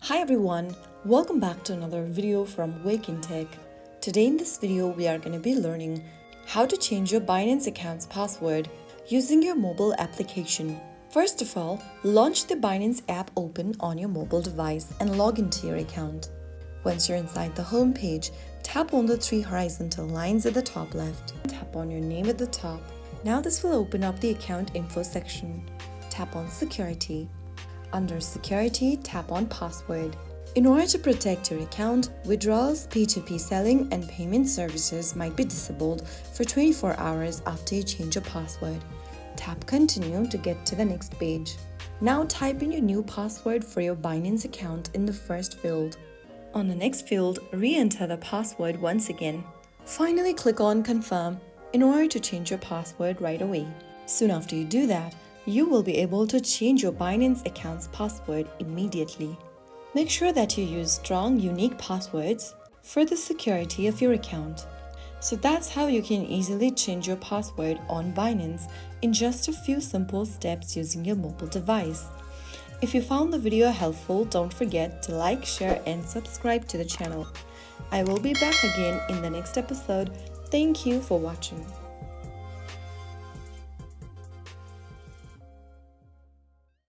Hi everyone, welcome back to another video from Wake&Tech. Today in this video we are going to be learning how to change your Binance account's password using your mobile application. First of all, launch the Binance app open on your mobile device and log into your account. Once you're inside the home page, tap on the three horizontal lines at the top left. Tap on your name at the top. Now this will open up the account info section. Tap on security. Under Security, tap on Password. In order to protect your account, withdrawals, P2P selling, and payment services might be disabled for 24 hours after you change your password. Tap Continue to get to the next page. Now type in your new password for your Binance account in the first field. On the next field, re-enter the password once again. Finally, click on Confirm in order to change your password right away. Soon after you do that, you will be able to change your Binance account's password immediately. Make sure that you use strong, unique passwords for the security of your account. So that's how you can easily change your password on Binance in just a few simple steps using your mobile device. If you found the video helpful, don't forget to like, share, and subscribe to the channel. I will be back again in the next episode. Thank you for watching.